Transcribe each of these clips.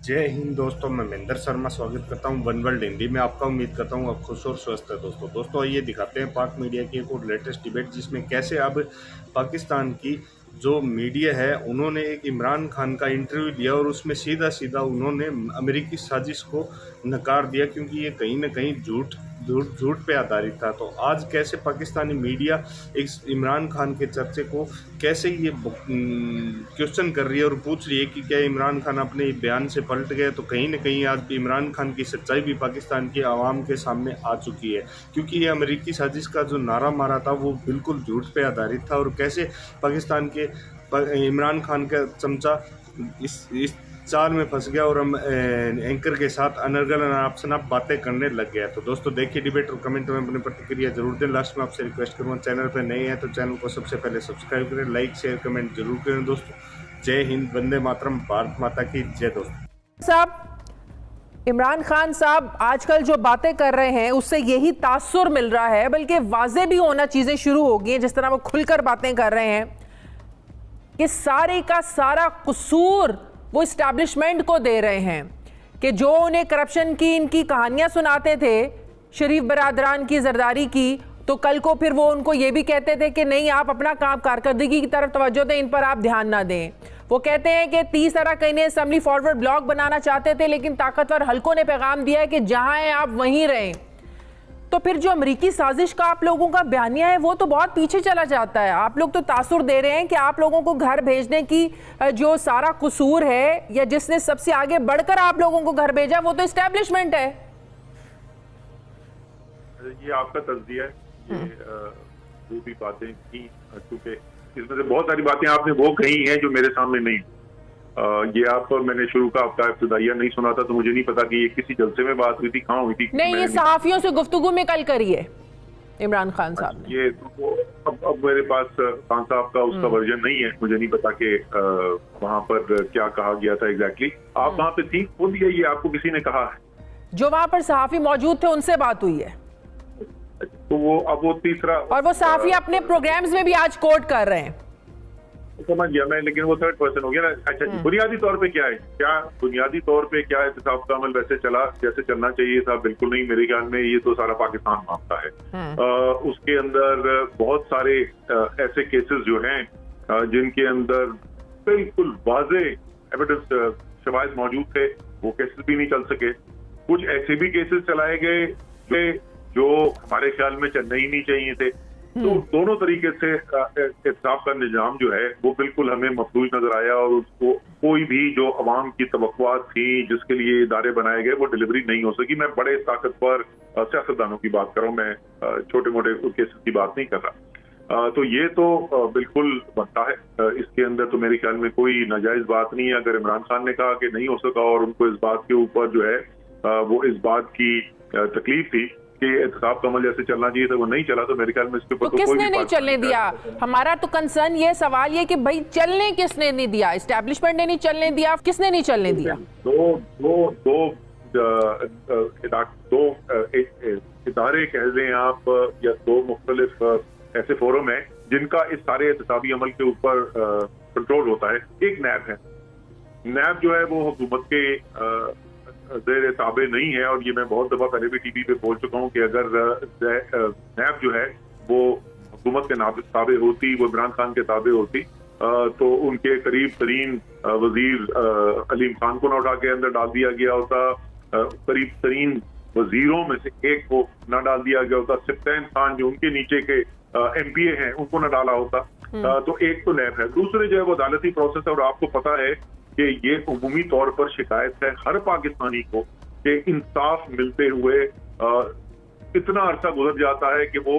जय हिंद दोस्तों, मैं महेंद्र शर्मा स्वागत करता हूं वन वर्ल्ड हिंदी में आपका। उम्मीद करता हूं आप खुश और स्वस्थ है। दोस्तों आइए दिखाते हैं पाक मीडिया की एक और लेटेस्ट डिबेट, जिसमें कैसे अब पाकिस्तान की जो मीडिया है उन्होंने एक इमरान खान का इंटरव्यू दिया और उसमें सीधा सीधा उन्होंने अमेरिकी साजिश को नकार दिया, क्योंकि ये कहीं ना कहीं झूठ झूठ झूठ पे आधारित था। तो आज कैसे पाकिस्तानी मीडिया इस इमरान खान के चर्चे को कैसे ये क्वेश्चन कर रही है और पूछ रही है कि क्या इमरान खान अपने बयान से पलट गए। तो कहीं ना कहीं आज इमरान खान की सच्चाई भी पाकिस्तान की आवाम के सामने आ चुकी है, क्योंकि ये अमेरिकी साजिश का जो नारा मारा था वो बिल्कुल झूठ पे आधारित था। और कैसे पाकिस्तान के इमरान खान का चमचा इस चाल में फंस गया और हम एंकर के साथ अनर्गल अनाप बातें करने लग गया। तो दोस्तों देखिए डिबेट और कमेंट में अपनी प्रतिक्रिया जरूर दें। लास्ट में आपसे रिक्वेस्ट करूँगा, चैनल पर नए हैं तो चैनल को सबसे पहले सब्सक्राइब करें, लाइक शेयर कमेंट जरूर करें। दोस्तों जय हिंद, वंदे मातरम, भारत माता की जय। दोस्तों साहब, इमरान खान साहब आजकल जो बातें कर रहे हैं उससे यही तासुर मिल रहा है, बल्कि वाजे भी होना चीजें शुरू हो गई हैं। जिस तरह वो खुलकर बातें कर रहे हैं कि सारे का सारा कसूर वो इस्टेब्लिशमेंट को दे रहे हैं, कि जो उन्हें करप्शन की इनकी कहानियां सुनाते थे शरीफ बरादरान की, जरदारी की, तो कल को फिर वो उनको ये भी कहते थे कि नहीं आप अपना काम कारकर्दगी की तरफ तवज्जो दें, इन पर आप ध्यान ना दें। वो कहते हैं कि 30 अरकान असेंबली फॉरवर्ड ब्लॉक बनाना चाहते थे, लेकिन ताकतवर हलकों ने पैगाम दिया है कि जहां हैं आप वहीं रहें। तो फिर जो अमेरिकी साजिश का आप लोगों का बयानिया है वो तो बहुत पीछे चला जाता है। आप लोग तो तासुर दे रहे हैं कि आप लोगों को घर भेजने की जो सारा कसूर है या जिसने सबसे आगे बढ़कर आप लोगों को घर भेजा वो तो इस्टेब्लिशमेंट है। ये आपका तज्जिया है, ये जो भी बातें की, चूंकि इसमें से बहुत सारी बातें आपने वो कही हैं जो मेरे सामने नहीं। ये आप मैंने शुरू का आपका इब्तिदाइया नहीं सुना था, तो मुझे नहीं पता कि ये किसी जलसे में बात हुई थी, कहाँ हुई थी। नहीं, ये सहाफियों से गुफ्तगू में कल करी है इमरान खान साहब ने। ये तो अब मेरे पास खान साहब का उसका वर्जन नहीं है, मुझे नहीं पता कि वहां पर क्या कहा गया था एग्जैक्टली। आप वहां पे थी, बोल दिया ये आपको किसी ने कहा है? जो वहां पर सहाफी मौजूद थे उनसे बात हुई है, तो वो अब वो तीसरा, और वो सहाफी अपने प्रोग्राम्स में भी आज कोट कर रहे हैं। समझ गया मैं, लेकिन वो थर्ड पर्सन हो गया ना। अच्छा, बुनियादी तौर पे क्या है, क्या बुनियादी तौर पे क्या एहतसाब का अमल वैसे चला जैसे चलना चाहिए था? बिल्कुल नहीं, मेरे ख्याल में ये तो सारा पाकिस्तान मानता है। उसके अंदर बहुत सारे ऐसे केसेस जो हैं जिनके अंदर बिल्कुल वाज़े एविडेंस शवाहिद मौजूद थे, वो केसेस भी नहीं चल सके। कुछ ऐसे भी केसेस चलाए गए जो हमारे ख्याल में चलने ही नहीं चाहिए थे। तो दोनों तरीके से एहतसाब का निजाम जो है वो बिल्कुल हमें मफलूज नजर आया, और उसको कोई भी जो अवाम की तवक्कुआत थी जिसके लिए इदारे बनाए गए वो डिलीवरी नहीं हो सकी। मैं बड़े ताकतवर सियासतदानों की बात कर रहा हूँ, मैं छोटे मोटे केसेस की बात नहीं कर रहा। तो ये तो बिल्कुल बनता है, इसके अंदर तो मेरे ख्याल में कोई नाजायज बात नहीं है। अगर इमरान खान ने कहा कि नहीं हो सका और उनको इस बात के ऊपर जो है वो इस बात की तकलीफ थी कि एहतसाब का अमल जैसे चलना चाहिए था वो नहीं चला, तो मेरे ख्याल में इसके ऊपर तो किसने नहीं चलने दिया? हमारा तो कंसर्न ये सवाल ये कि भाई चलने किसने नहीं दिया? इस्टेब्लिशमेंट ने नहीं चलने दिया, किसने नहीं चलने दिया? दो इदारे कह दें आप, या दो मुख्तलिफ ऐसे फोरम है जिनका इस सारे एहतसाबी अमल के ऊपर कंट्रोल होता है। एक नैब है, नैब जो है वो हुकूमत के ज़ेर ताबे नहीं है, और ये मैं बहुत दफा पहले भी टीवी पे बोल चुका हूँ कि अगर नैब जो है वो हुकूमत के ताबे होती, वो इमरान खान के ताबे होती, तो उनके करीब तरीन वजीर अलीम खान को ना उठा के अंदर डाल दिया गया होता, करीब तरीन वजीरों में से एक को ना डाल दिया गया होता, सिफ्तैन खान जो उनके नीचे के MPA हैं उनको ना डाला होता। तो एक तो नैब है, दूसरे जो है वो अदालती प्रोसेस है। और आपको पता है कि ये उमूमी तौर पर शिकायत है हर पाकिस्तानी को कि इंसाफ मिलते हुए इतना अरसा गुजर जाता है कि वो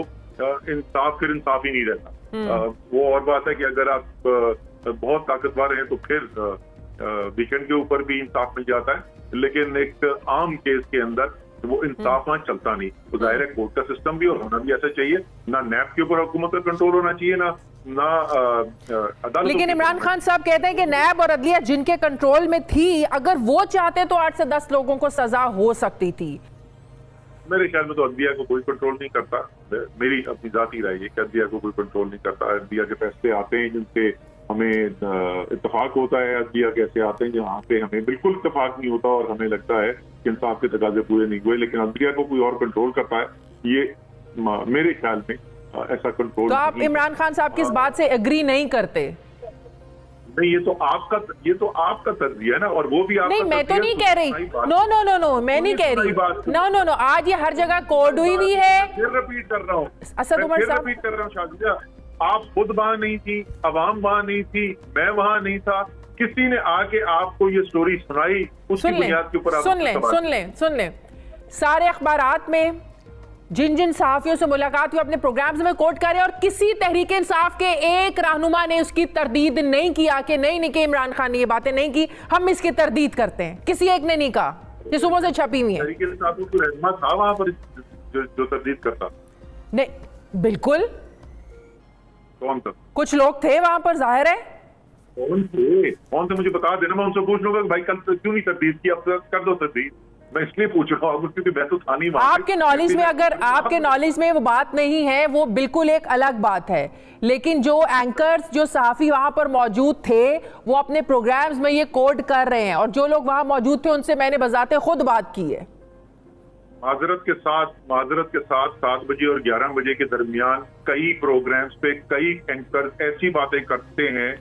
इंसाफ फिर इंसाफ ही नहीं रहता। वो और बात है कि अगर आप बहुत ताकतवर हैं तो फिर वीकेंड के ऊपर भी इंसाफ मिल जाता है, लेकिन एक आम केस के अंदर वो इंसाफ वहां चलता नहीं। तो जाहिर है कोर्ट का सिस्टम भी और होना भी ऐसा चाहिए, ना नैब के ऊपर हुकूमत का कंट्रोल होना चाहिए, ना अदालत। लेकिन इमरान खान साहब कहते हैं कि नैब और अदलिया जिनके कंट्रोल में थी, अगर वो चाहते तो 8 से 10 लोगों को सजा हो सकती थी। मेरे ख्याल में तो अदलिया को कोई कंट्रोल नहीं करता। मेरी अपनी जाती राय है कि अदलिया को कोई कंट्रोल नहीं करता। अदलिया के फैसले आते हैं जिनसे हमें इत्तेफाक होता है अदलिया कैसे आते हैं जहाँ पे हमें बिल्कुल इत्तेफाक नहीं होता और हमें लगता है कि इंसाफ के तकाजे पूरे नहीं हुए, लेकिन अदलिया को कोई और कंट्रोल करता है। ये मेरे ख्याल में ऐसा कंट्रोल। तो आप इमरान खान साहब की इस बात से एग्री नहीं करते? नहीं, ये तो आपका तर्जिया है ना, और वो भी आपका। नहीं, मैं तो नहीं कह रही। नो, मैं नहीं कह रही। नो, आज ये हर जगह कोड हुई हुई है। फिर रिपीट कर रहा हूँ, असद उमर साहब, रिपीट कर रहा हूँ शाजिदा, आप खुद वहां नहीं थी, अवाम वहां नहीं थी, मैं वहां नहीं था, किसी ने आके आपको ये स्टोरी सुनाई, उसकी बुनियाद के ऊपर सुन लें। सारे अखबारात में जिन जिन सहाफियों से मुलाकात हुई अपने प्रोग्राम्स में कोट करें, और किसी तहरीक इंसाफ के एक रहनुमा ने उसकी तरदीद नहीं किया कि नहीं कि इमरान खान ने ये बातें नहीं की, हम इसकी तरदीद करते हैं। किसी एक ने नहीं कहा, ये सुबह से छपी हुई है। तहरीक इंसाफ को रहनुमा था वहां पर जो तरदीद करता? नहीं, बिल्कुल। कौन था? कुछ लोग थे वहां पर, जाहिर है। कौन थे मुझे बता देना, मैं उनसे पूछ लूंगा भाई कल क्यों नहीं तरदीद की, अब कर दो तरदीद। मैं इसलिए पूछ रहा हूँ क्योंकि मैं तो था नहीं वहां। आपके नॉलेज में, अगर आपके नॉलेज में वो बात नहीं है, वो बिल्कुल एक अलग बात है, लेकिन जो एंकर्स, जो सहाफी वहां पर मौजूद थे, वो अपने प्रोग्राम्स में ये कोड कर रहे हैं, और जो लोग वहां मौजूद थे उनसे मैंने बजाते खुद बात की है। माजरत के साथ 7 बजे और 11 बजे के दरमियान कई प्रोग्राम्स पे कई एंकर्स ऐसी बातें करते हैं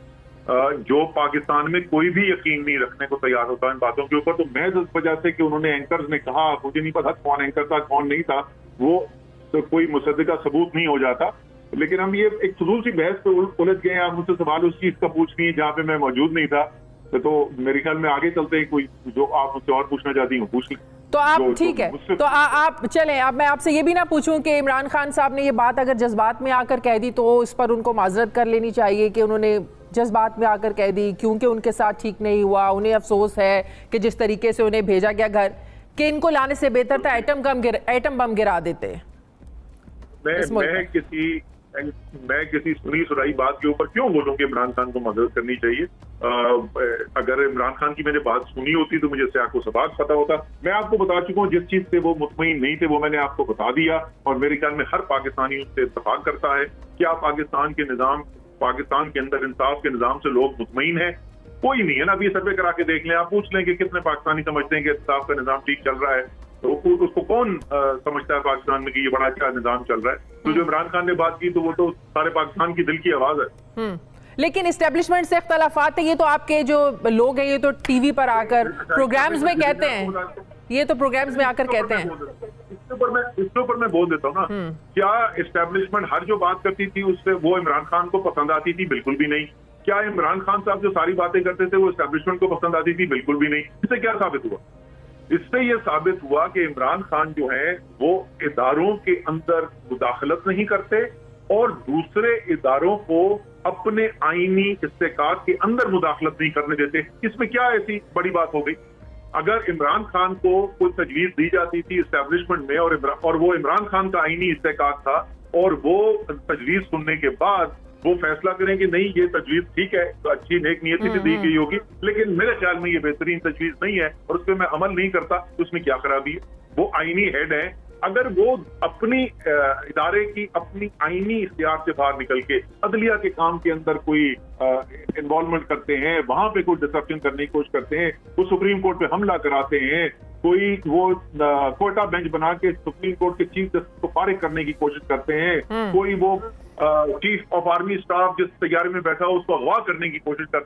जो पाकिस्तान में कोई भी यकीन नहीं रखने को तैयार होता इन बातों के ऊपर। तो मैं जिस वजह से कि उन्होंने एंकर्स ने कहा, मुझे नहीं पता कौन एंकर था कौन नहीं था, वो तो कोई मुसद्दिका सबूत नहीं हो जाता। लेकिन हम ये एक फजूल सी बहस पे उलझ गए। आप मुझसे सवाल उस चीज का पूछ रही है जहाँ पे मैं मौजूद नहीं था, तो मेरे ख्याल में आगे चलते हैं, कोई जो आप मुझसे और पूछना चाहती हूँ पूछ लें। तो आप ठीक है, तो आप चलें। अब मैं आपसे ये भी ना पूछूं कि इमरान खान साहब ने ये बात अगर जज्बात में आकर कह दी तो इस पर उनको माजरत कर लेनी चाहिए कि उन्होंने जज्बात में आकर कह दी, क्योंकि उनके साथ ठीक नहीं हुआ, उन्हें अफसोस है कि जिस तरीके से उन्हें भेजा गया घर, कि इनको लाने से बेहतर था एटम बम गिरा देते। मैं किसी सुनी सुनाई बात के ऊपर क्यों बोलूं कि इमरान खान को मदद करनी चाहिए? अगर इमरान खान की मैंने बात सुनी होती तो मुझे सियाक सबाक पता होता। मैं आपको बता चुका हूँ जिस चीज से वो मुतमईन नहीं थे वो मैंने आपको बता दिया, और मेरे ख्याल में हर पाकिस्तानी उससे इत्तेफाक करता है। क्या पाकिस्तान के अंदर इंसाफ के निजाम से लोग मुतमईन है? कोई नहीं है ना। अभी सर्वे करा के देख लें, आप पूछ लें कि कितने पाकिस्तानी समझते हैं कि इंसाफ का निजाम ठीक चल रहा है, तो उसको कौन समझता है पाकिस्तान में कि ये बड़ा अच्छा निजाम चल रहा है? तो जो इमरान खान ने बात की तो वो तो सारे पाकिस्तान की दिल की आवाज है। लेकिन इस्टेब्लिशमेंट से इख्तलाफात है, ये तो आपके जो लोग हैं ये तो टीवी पर आकर प्रोग्राम्स में कहते हैं, ये तो प्रोग्राम्स में आकर कहते हैं। इसके ऊपर मैं बोल देता हूँ ना, क्या इस्टेब्लिशमेंट हर जो बात करती थी उससे वो इमरान खान को पसंद आती थी? बिल्कुल भी नहीं। क्या इमरान खान साहब जो सारी बातें करते थे वो इस्टेब्लिशमेंट को पसंद आती थी? बिल्कुल भी नहीं। इससे क्या साबित हुआ? इससे ये साबित हुआ कि इमरान खान जो है वो इदारों के अंदर मुदाखलत नहीं करते और दूसरे इदारों को अपने आईनी इस्तेकात के अंदर मुदाखलत नहीं करने देते। इसमें क्या ऐसी बड़ी बात हो गई? अगर इमरान खान को कोई तजवीज दी जाती थी इस्टेब्लिशमेंट में और वो इमरान खान का आईनी इस्तेकात था, और वो तजवीज सुनने के बाद वो फैसला करें कि नहीं ये तजवीज ठीक है, तो अच्छी नेक नियति से दी गई होगी, लेकिन मेरे ख्याल में ये बेहतरीन तजवीज नहीं है और उस पर मैं अमल नहीं करता, तो उसमें क्या खराबी है? वो आईनी हेड है। अगर वो अपनी इदारे की अपनी आईनी इख्तियार से बाहर निकल के अदलिया के काम के अंदर कोई इन्वॉल्वमेंट करते हैं, वहां पे कोई डिसरप्शन करने की कोशिश करते हैं, वो सुप्रीम कोर्ट पे हमला कराते हैं, कोई वो कोटा बेंच बना के सुप्रीम कोर्ट के चीफ जस्टिस को फारिग करने की कोशिश करते हैं, कोई वो चीफ ऑफ आर्मी स्टाफ जिस तैयारी में बैठा हो उसको अगवा करने की कोशिश करते